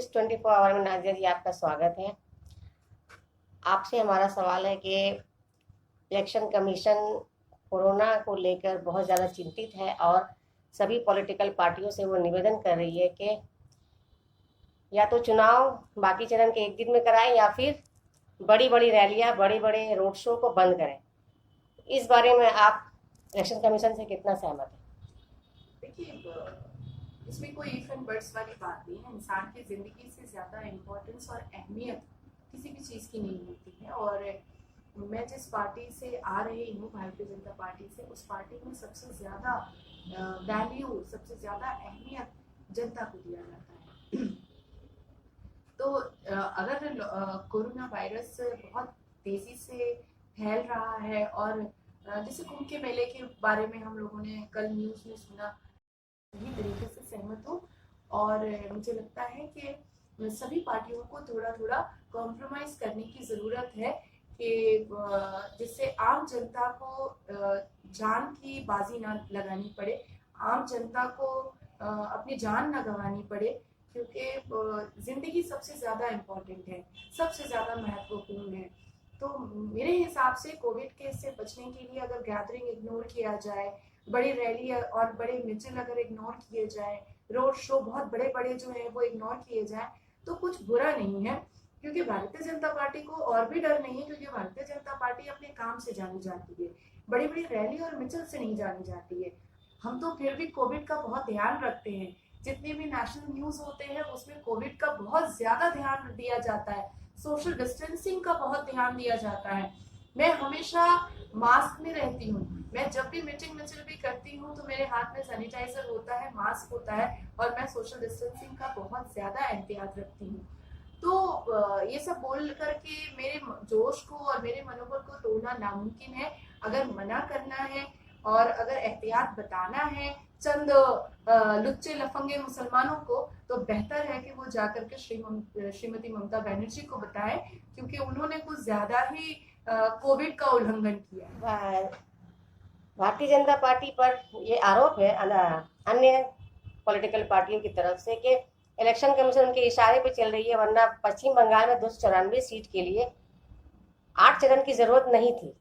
इस 24 आवर में नाजिया जी आपका स्वागत है। आपसे हमारा सवाल है कि इलेक्शन कमीशन कोरोना को लेकर बहुत ज़्यादा चिंतित है और सभी पॉलिटिकल पार्टियों से वो निवेदन कर रही है कि या तो चुनाव बाकी चरण के एक दिन में कराएं या फिर बड़ी बड़ी रैलियां, बड़े बड़े रोड शो को बंद करें। इस बारे में आप इलेक्शन कमीशन से कितना सहमत हैं? देखिए, इसमें कोई इफ एंड बट्स वाली बात नहीं है। इंसान की जिंदगी से ज्यादा इम्पोर्टेंस और अहमियत किसी भी चीज की नहीं होती है। और मैं जिस पार्टी से आ रही हूँ, भारतीय जनता पार्टी से, उस पार्टी में सबसे ज्यादा वैल्यू, सबसे ज्यादा अहमियत जनता को दिया जाता है। तो अगर कोरोना वायरस बहुत तेजी से फैल रहा है और जैसे कुंभ के मेले के बारे में हम लोगों ने कल न्यूज में सुना, सही तरीके से सहमत हूँ। और मुझे लगता है कि सभी पार्टियों को थोड़ा थोड़ा कॉम्प्रोमाइज करने की जरूरत है कि जिससे आम जनता को जान की बाजी ना लगानी पड़े, आम जनता को अपनी जान ना गंवानी पड़े, क्योंकि जिंदगी सबसे ज्यादा इम्पोर्टेंट है, सबसे ज्यादा महत्वपूर्ण है। तो मेरे हिसाब से कोविड के से बचने के लिए अगर गैदरिंग इग्नोर किया जाए, बड़ी रैली और बड़े मिছিল अगर इग्नोर किए जाए, रोड शो बहुत बड़े बड़े जो है वो इग्नोर किए जाए, तो कुछ बुरा नहीं है। क्योंकि भारतीय जनता पार्टी को और भी डर नहीं है, क्योंकि भारतीय जनता पार्टी अपने काम से जानी जाती है, बड़ी बड़ी रैली और मिছিল से नहीं जानी जाती है। हम तो फिर भी कोविड का बहुत ध्यान रखते हैं। जितने भी नेशनल न्यूज होते हैं उसमें कोविड का बहुत ज्यादा ध्यान दिया जाता है, सोशल डिस्टेंसिंग का बहुत ध्यान दिया जाता है। मैं हमेशा मास्क में रहती हूँ। मैं जब भी मीटिंग मिছিল भी करती हूँ तो मेरे हाथ में सैनिटाइजर होता है, मास्क होता है, और मैं सोशल डिस्टेंसिंग का बहुत ज्यादा एहतियात रखती हूँ। तो ये सब बोल करके मेरे जोश को और मेरे मनोबल को तोड़ना नामुमकिन है। अगर मना करना है और अगर एहतियात बताना है चंद लुच्चे लफंगे मुसलमानों को, तो बेहतर है कि वो जाकर के श्रीमती ममता बनर्जी को बताएं, क्योंकि उन्होंने कुछ ज्यादा ही कोविड का उल्लंघन किया है। भारतीय जनता पार्टी पर ये आरोप है अन्य पॉलिटिकल पार्टियों की तरफ से कि इलेक्शन कमीशन के इशारे पे चल रही है, वरना पश्चिम बंगाल में 294 सीट के लिए 8 चरण की जरूरत नहीं थी।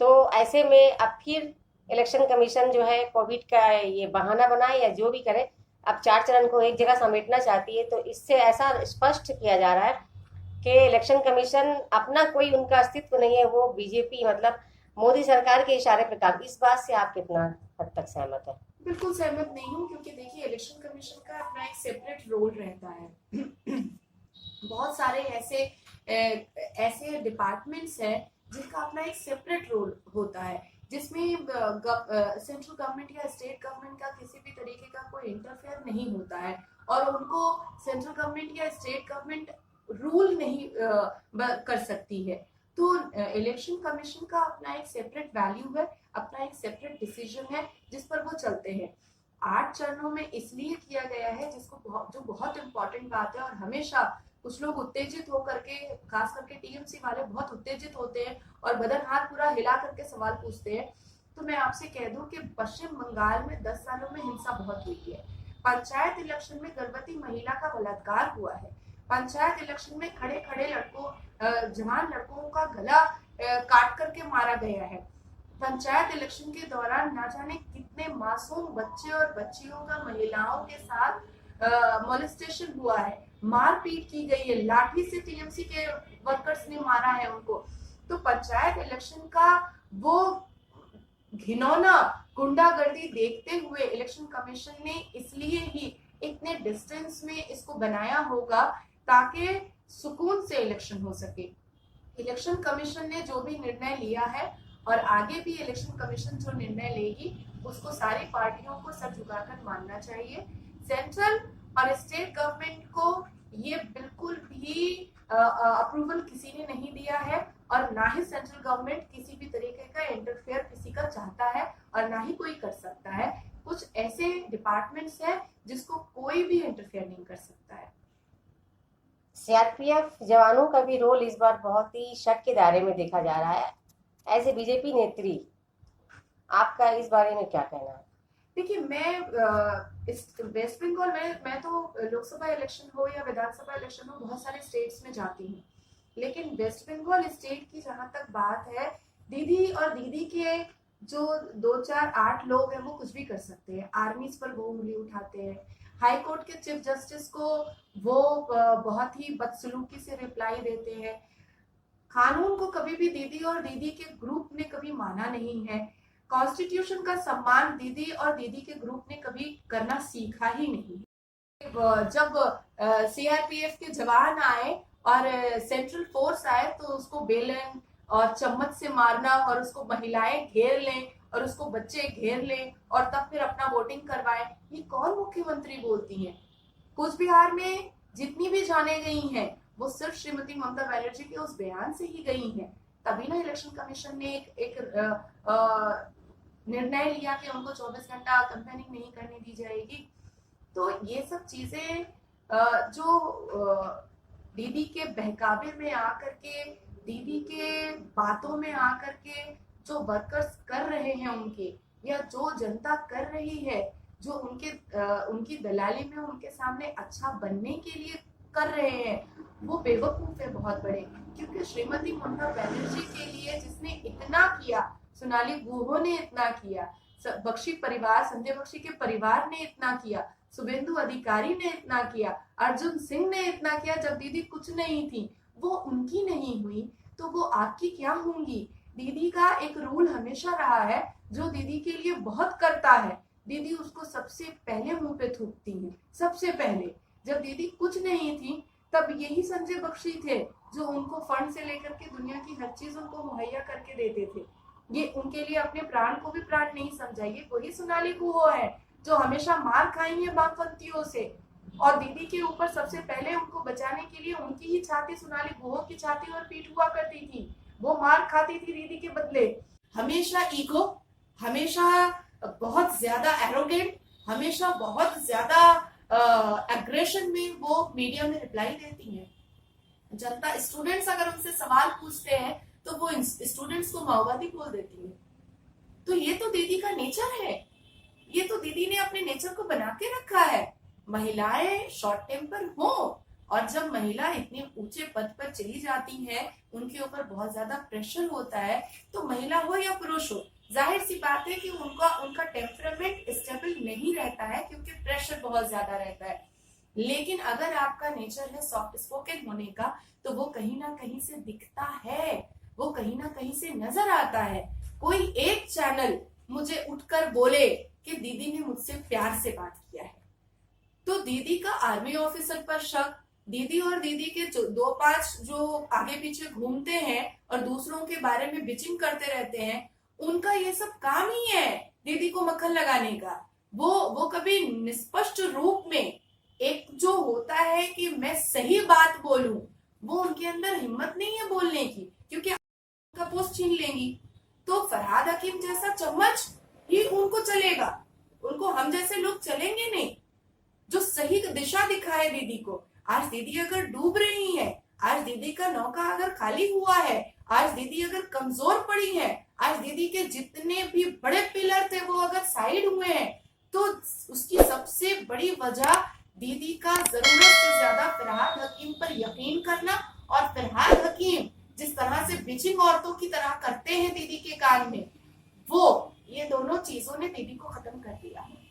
तो ऐसे में अब फिर इलेक्शन कमीशन जो है कोविड का ये बहाना बनाए या जो भी करे, अब 4 चरण को एक जगह समेटना चाहती है। तो इससे ऐसा स्पष्ट किया जा रहा है कि इलेक्शन कमीशन अपना कोई उनका अस्तित्व नहीं है, वो बीजेपी मतलब मोदी सरकार के इशारे पर काम। इस बात से आप कितना हद तक सहमत है? बिल्कुल सहमत नहीं हूँ, क्योंकि देखिए इलेक्शन कमीशन का अपना एक सेपरेट रोल रहता है। बहुत सारे ऐसे डिपार्टमेंट्स हैं जिनका अपना एक सेपरेट रोल होता है, जिसमें सेंट्रल गवर्नमेंट या स्टेट गवर्नमेंट का किसी भी तरीके का कोई इंटरफेयर नहीं होता है, और उनको सेंट्रल गवर्नमेंट या स्टेट गवर्नमेंट रूल नहीं कर सकती है। तो इलेक्शन कमीशन का अपना एक सेपरेट वैल्यू है, अपना एक सेपरेट डिसीजन है जिस पर वो चलते हैं। 8 चरणों में इसलिए किया गया है, जो बहुत इंपॉर्टेंट बात है। और हमेशा कुछ लोग उत्तेजित होकर के, खास करके टीएमसी वाले बहुत उत्तेजित होते हैं और बदन हाथ पूरा हिला करके सवाल पूछते हैं। तो मैं आपसे कह दूं कि पश्चिम बंगाल में 10 सालों में हिंसा बहुत हुई है। पंचायत इलेक्शन में गर्भवती महिला का बलात्कार हुआ है। पंचायत इलेक्शन में खड़े खड़े जवान लड़कों का गला काट करके मारा गया है। पंचायत इलेक्शन के दौरान ना जाने कितने मासूम बच्चे और बच्चियों का महिलाओं के साथ मोलेस्टेशन हुआ है, मारपीट की गई है, लाठी से टीएमसी के वर्कर्स ने मारा है उनको। तो पंचायत इलेक्शन का वो घिनौना गुंडागर्दी देखते हुए इलेक्शन कमीशन ने इसलिए ही इतने डिस्टेंस में इसको बनाया होगा, ताकि सुकून से इलेक्शन हो सके। इलेक्शन कमीशन ने जो भी निर्णय लिया है और आगे भी इलेक्शन कमीशन जो निर्णय लेगी, उसको सारी पार्टियों को सर झुकाकर मानना चाहिए। सेंट्रल और स्टेट गवर्नमेंट को ये बिल्कुल भी अप्रूवल किसी ने नहीं दिया है, और ना ही सेंट्रल गवर्नमेंट किसी भी तरीके का इंटरफेयर किसी का चाहता है, और ना ही कोई कर सकता है। कुछ ऐसे डिपार्टमेंट्स हैं जिसको कोई भी इंटरफेयर नहीं कर सकता है। सीआरपीएफ जवानों का भी रोल इस बार बहुत ही शक के दायरे में देखा जा रहा है। एज ए बीजेपी नेत्री आपका इस बारे में क्या कहना है? देखिए, इस वेस्ट बंगाल में मैं तो लोकसभा इलेक्शन हो या विधानसभा इलेक्शन हो बहुत सारे स्टेट्स में जाती हूँ, लेकिन वेस्ट बंगाल स्टेट की जहां तक बात है, दीदी और दीदी के जो 2 4 8 लोग हैं वो कुछ भी कर सकते हैं। आर्मीज पर वो उंगली उठाते हैं, हाई कोर्ट के चीफ जस्टिस को वो बहुत ही बदसलूकी से रिप्लाई देते हैं। कानून को कभी भी दीदी और दीदी के ग्रुप ने कभी माना नहीं है। कॉन्स्टिट्यूशन का सम्मान दीदी और दीदी के ग्रुप ने कभी करना सीखा ही नहीं। जब सीआरपीएफ के जवान आए और सेंट्रल फोर्स आए तो उसको बेलन और चम्मच से मारना और उसको महिलाएं घेर लें और उसको बच्चे घेर लें और तब फिर अपना वोटिंग करवाएं, ये कौन मुख्यमंत्री बोलती हैं? कुछ बिहार में जितनी भी जाने गई हैं वो सिर्फ श्रीमती ममता बनर्जी के उस बयान से ही गई हैं। तभी ना इलेक्शन कमीशन ने एक निर्णय लिया कि उनको 24 घंटा कैंपेनिंग नहीं करने दी जाएगी। तो ये सब चीजें जो दीदी के बहकावे में आकर के, दीदी के बातों में आकर के जो वर्कर्स कर रहे हैं उनके, या जो जनता कर रही है, जो उनकी दलाली में उनके सामने अच्छा बनने के लिए कर रहे हैं, वो बेवकूफ है बहुत बड़े। क्योंकि श्रीमती ममता बनर्जी के लिए जिसने इतना किया, सोनाली गुहो ने इतना किया, बख्शी परिवार, संजय बख्शी के परिवार ने इतना किया, शुभेंदु अधिकारी ने इतना किया, अर्जुन सिंह ने इतना किया, जब दीदी कुछ नहीं थी, वो उनकी नहीं हुई तो वो आपकी क्या होंगी? दीदी का एक रूल हमेशा रहा है, जो दीदी के लिए बहुत करता है, दीदी उसको सबसे पहले मुंह पे थूकती है। सबसे पहले जब दीदी कुछ नहीं थी तब यही संजय बख्शी थे जो उनको फंड से लेकर के दुनिया की हर चीज उनको मुहैया करके देते थे। ये उनके लिए अपने प्राण को भी प्राण नहीं समझा। ये वही सोनाली गुहो है जो हमेशा मार खाई है वामपंथियों से, और दीदी के ऊपर सबसे पहले उनको बचाने के लिए उनकी ही छाती, सोनाली गुहो की छाती और पीठ हुआ करती थी। वो मार खाती थी दीदी के बदले। हमेशा ईगो, हमेशा बहुत ज्यादा एरोगेंट, हमेशा बहुत ज्यादा एग्रेशन में वो मीडिया में रिप्लाई देती है। जनता, स्टूडेंट्स अगर उनसे सवाल पूछते हैं तो वो स्टूडेंट्स को माओवादी बोल देती है। तो ये तो दीदी का नेचर है, ये तो दीदी ने अपने नेचर को बना के रखा है। महिलाएं शॉर्ट टेम्पर हो, और जब महिला इतने ऊंचे पद पर चली जाती है, उनके ऊपर बहुत ज्यादा प्रेशर होता है, तो महिला हो या पुरुष हो, जाहिर सी बात है कि उनका टेम्परामेंट स्टेबल नहीं रहता है, क्योंकि प्रेशर बहुत ज्यादा रहता है। लेकिन अगर आपका नेचर है सॉफ्ट स्पोकन होने का, तो वो कहीं ना कहीं से दिखता है, वो कहीं ना कहीं से नजर आता है। कोई एक चैनल मुझे उठकर बोले कि दीदी ने मुझसे प्यार से बात किया है, तो दीदी का आर्मी ऑफिसर पर शक, दीदी और दीदी के 2-5 जो आगे पीछे घूमते हैं और दूसरों के बारे में बिचिंग करते रहते हैं, उनका ये सब काम ही है दीदी को मक्खन लगाने का। वो कभी निष्पष्ट रूप में एक जो होता है कि मैं सही बात बोलूं, वो उनके अंदर हिम्मत नहीं है बोलने की, क्योंकि उनका पोस्ट छीन लेंगी। तो फरहाद हकीम जैसा चम्मच ही उनको चलेगा, उनको हम जैसे लोग चलेंगे नहीं। जो सही दिशा दिखाए दीदी को। आज दीदी अगर डूब रही है, आज दीदी का नौका अगर खाली हुआ है, आज दीदी अगर कमजोर पड़ी है, आज दीदी के जितने भी बड़े पिलर थे वो अगर साइड हुए हैं, तो उसकी सबसे बड़ी वजह दीदी का जरूरत से ज्यादा फरहाद हकीम पर यकीन करना, और फरहाद हकीम जिस तरह से बिचिंग औरतों की तरह करते हैं दीदी के कान में, वो ये दोनों चीजों ने दीदी को खत्म कर दिया है।